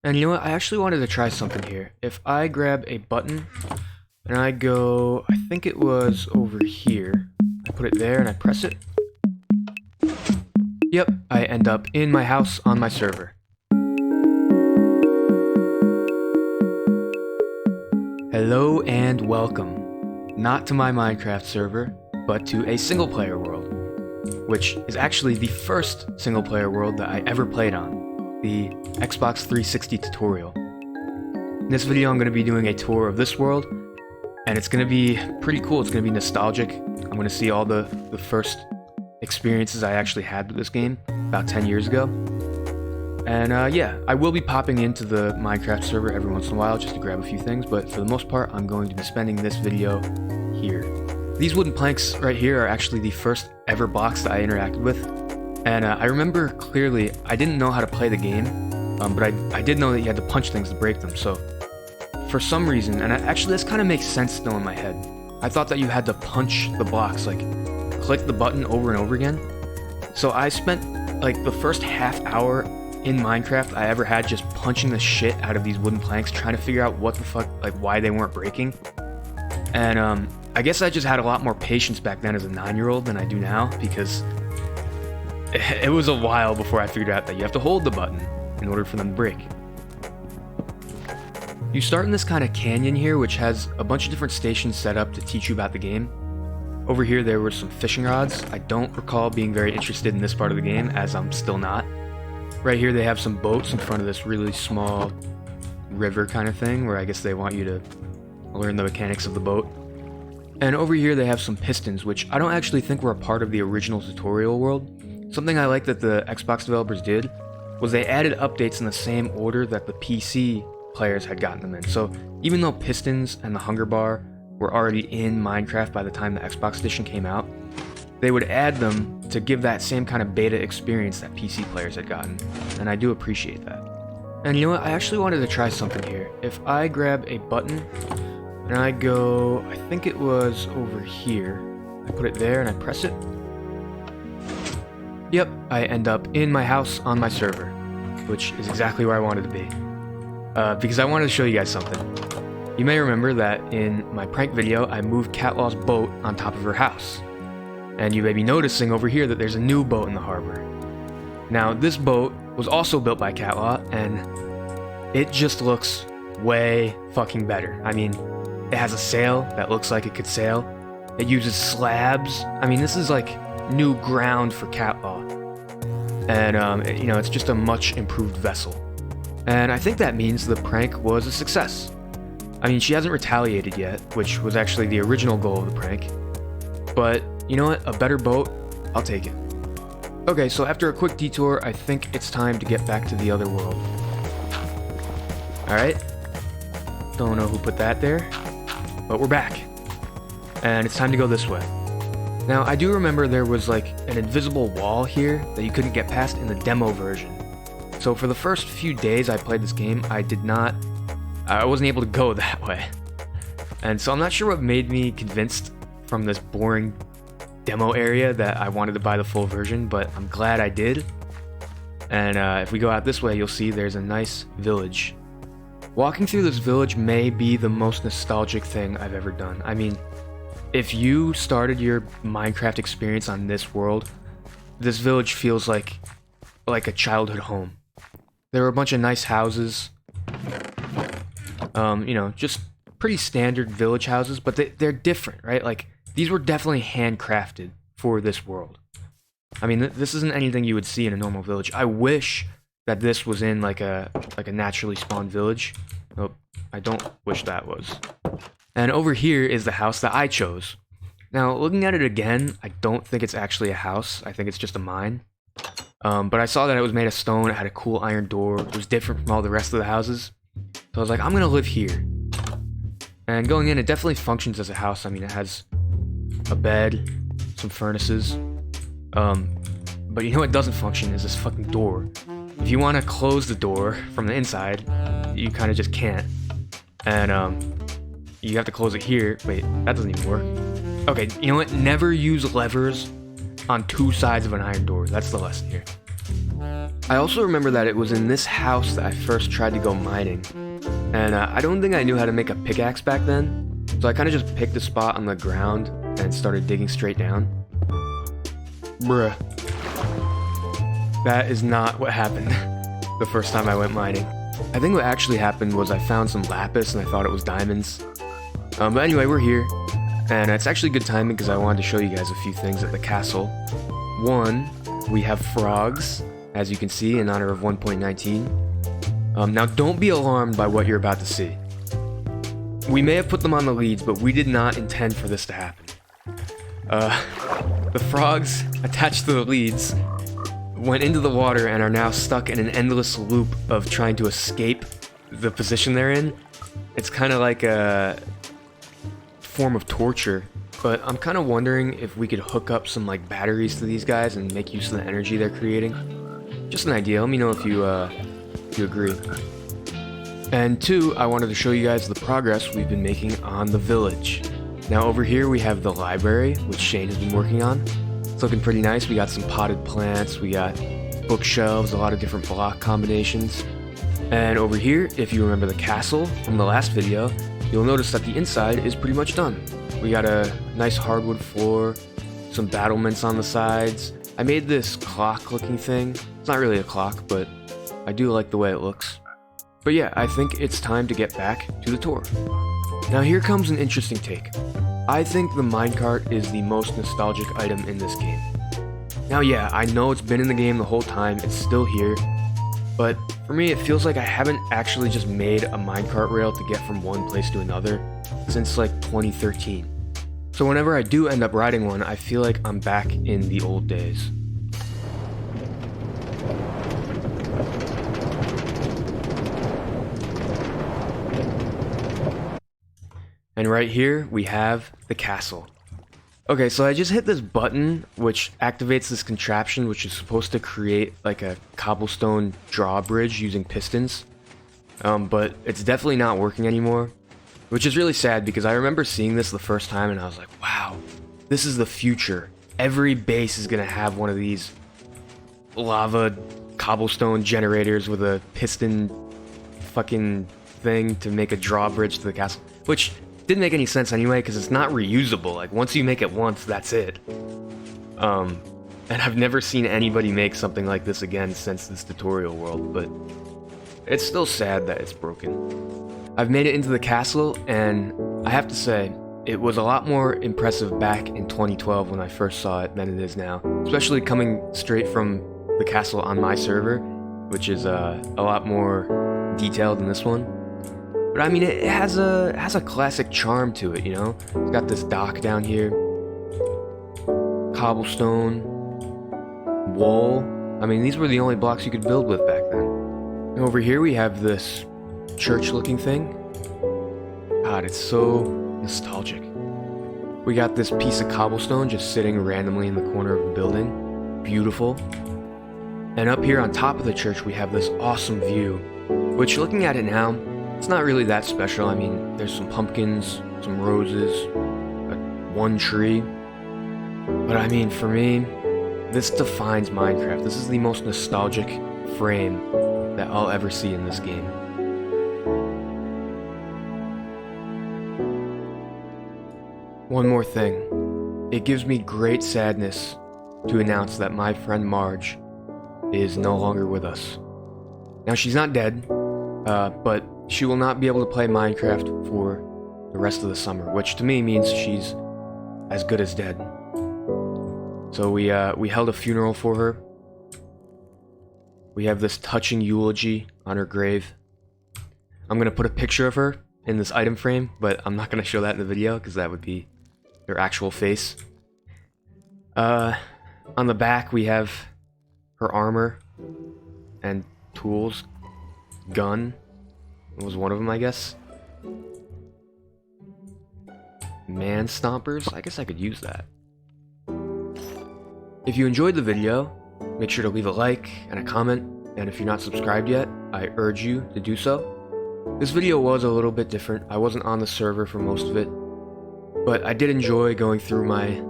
And you know what? I actually wanted to try something here. If I grab a button and I go, I think it was over here. I put it there and I press it. Yep, I end up in my house on my server. Hello and welcome. Not to my Minecraft server, but to a single player world, which is actually the first single player world that I ever played on, the Xbox 360 tutorial. In this video I'm going to be doing a tour of this world, and it's going to be pretty cool. It's going to be nostalgic. I'm going to see all the first experiences I actually had with this game about 10 years ago. And yeah, I will be popping into the Minecraft server every once in a while just to grab a few things, but for the most part I'm going to be spending this video here. These wooden planks right here are actually the first ever blocks that I interacted with, and I remember clearly I didn't know how to play the game, but I did know that you had to punch things to break them. So for some reason, and actually this kind of makes sense still in my head, I thought that you had to punch the blocks, like click the button over and over again. So I spent like the first half hour in Minecraft I ever had just punching the shit out of these wooden planks, trying to figure out what the fuck, like why they weren't breaking. And I guess I just had a lot more patience back then as a 9-year-old than I do now, because it was a while before I figured out that you have to hold the button in order for them to break. You start in this kind of canyon here, which has a bunch of different stations set up to teach you about the game. Over here there were some fishing rods. I don't recall being very interested in this part of the game, as I'm still not. Right here they have some boats in front of this really small river kind of thing, where I guess they want you to learn the mechanics of the boat. And over here they have some pistons, which I don't actually think were a part of the original tutorial world. Something I like that the Xbox developers did was they added updates in the same order that the PC players had gotten them in. So even though pistons and the hunger bar were already in Minecraft by the time the Xbox edition came out, they would add them to give that same kind of beta experience that PC players had gotten, and I do appreciate that. And you know what, I actually wanted to try something here. If I grab a button and I go, I think it was over here, I put it there and I press it. Yep, I end up in my house on my server, which is exactly where I wanted to be. Because I wanted to show you guys something. You may remember that in my prank video, I moved Catlaw's boat on top of her house. And you may be noticing over here that there's a new boat in the harbor. Now, this boat was also built by Catlaw, and it just looks way fucking better. I mean, it has a sail that looks like it could sail. It uses slabs. I mean, this is like new ground for Catlaw. And, you know, it's just a much improved vessel. And I think that means the prank was a success. I mean, she hasn't retaliated yet, which was actually the original goal of the prank. But you know what? A better boat, I'll take it. Okay, so after a quick detour, I think it's time to get back to the other world. Alright. Don't know who put that there, but we're back. And it's time to go this way. Now, I do remember there was like an invisible wall here that you couldn't get past in the demo version. So for the first few days I played this game, I wasn't able to go that way. And so I'm not sure what made me convinced from this boring demo area that I wanted to buy the full version, but I'm glad I did. And if we go out this way, you'll see there's a nice village. Walking through this village may be the most nostalgic thing I've ever done. I mean, if you started your Minecraft experience on this world, this village feels like a childhood home. There were a bunch of nice houses. You know, just pretty standard village houses, but they're different, right? Like, these were definitely handcrafted for this world. I mean, this isn't anything you would see in a normal village. I wish that this was in like a naturally spawned village. Nope, I don't wish that was. And over here is the house that I chose. Now, looking at it again, I don't think it's actually a house. I think it's just a mine. But I saw that it was made of stone. It had a cool iron door. It was different from all the rest of the houses. So I was like, I'm gonna live here. And going in, it definitely functions as a house. I mean, it has a bed, some furnaces. But you know what doesn't function is this fucking door. If you want to close the door from the inside, you kind of just can't. And you have to close it here. Wait, that doesn't even work. Okay, you know what? Never use levers on two sides of an iron door. That's the lesson here. I also remember that it was in this house that I first tried to go mining. And I don't think I knew how to make a pickaxe back then, so I kind of just picked a spot on the ground and started digging straight down. Bruh. That is not what happened the first time I went mining. I think what actually happened was I found some lapis and I thought it was diamonds. But anyway, we're here, and it's actually good timing because I wanted to show you guys a few things at the castle. One, we have frogs, as you can see, in honor of 1.19. Now don't be alarmed by what you're about to see. We may have put them on the leads, but we did not intend for this to happen. The frogs attached to the leads went into the water and are now stuck in an endless loop of trying to escape the position they're in. It's kind of like a form of torture, but I'm kind of wondering if we could hook up some like batteries to these guys and make use of the energy they're creating. Just an idea. Let me know if you agree. And two, I wanted to show you guys the progress we've been making on the village. Now over here we have the library, which Shane has been working on. It's looking pretty nice. We got some potted plants, we got bookshelves, a lot of different block combinations. And over here, if you remember the castle from the last video, you'll notice that the inside is pretty much done. We got a nice hardwood floor, some battlements on the sides. I made this clock looking thing. It's not really a clock, but I do like the way it looks. But yeah, I think it's time to get back to the tour. Now here comes an interesting take. I think the minecart is the most nostalgic item in this game. Now yeah, I know it's been in the game the whole time, it's still here, but for me it feels like I haven't actually just made a minecart rail to get from one place to another since like 2013. So whenever I do end up riding one, I feel like I'm back in the old days. And right here, we have the castle. Okay, so I just hit this button, which activates this contraption, which is supposed to create like a cobblestone drawbridge using pistons. But it's definitely not working anymore, which is really sad because I remember seeing this the first time and I was like, wow, this is the future. Every base is gonna have one of these lava cobblestone generators with a piston fucking thing to make a drawbridge to the castle, which didn't make any sense anyway because it's not reusable. Like once you make it once, that's it. And I've never seen anybody make something like this again since this tutorial world, but it's still sad that it's broken. I've made it into the castle, and I have to say, it was a lot more impressive back in 2012 when I first saw it than it is now, especially coming straight from the castle on my server, which is a lot more detailed than this one. But I mean, it has a classic charm to it, you know? It's got this dock down here, cobblestone, wall. I mean, these were the only blocks you could build with back then. And over here we have this church-looking thing. God, it's so nostalgic. We got this piece of cobblestone just sitting randomly in the corner of the building. Beautiful. And up here on top of the church we have this awesome view, which looking at it now, it's not really that special. I mean, there's some pumpkins, some roses, one tree. But I mean, for me, this defines Minecraft. This is the most nostalgic frame that I'll ever see in this game. One more thing. It gives me great sadness to announce that my friend Marge is no longer with us. Now, she's not dead, but she will not be able to play Minecraft for the rest of the summer, which to me means she's as good as dead. So we held a funeral for her. We have this touching eulogy on her grave. I'm gonna put a picture of her in this item frame, but I'm not gonna show that in the video because that would be her actual face. On the back we have her armor and tools. Gun was one of them, I guess. Man stompers? I guess I could use that. If you enjoyed the video, make sure to leave a like and a comment, and if you're not subscribed yet, I urge you to do so. This video was a little bit different. I wasn't on the server for most of it, but I did enjoy going through my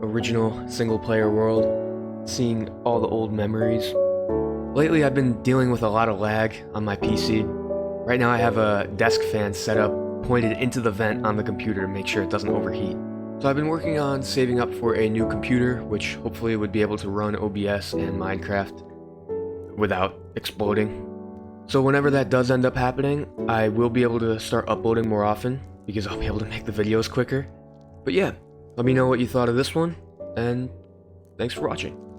original single player world, seeing all the old memories. Lately I've been dealing with a lot of lag on my PC. Right now I have a desk fan set up pointed into the vent on the computer to make sure it doesn't overheat. So I've been working on saving up for a new computer, which hopefully would be able to run OBS and Minecraft without exploding. So whenever that does end up happening, I will be able to start uploading more often, because I'll be able to make the videos quicker. But yeah, let me know what you thought of this one, and thanks for watching.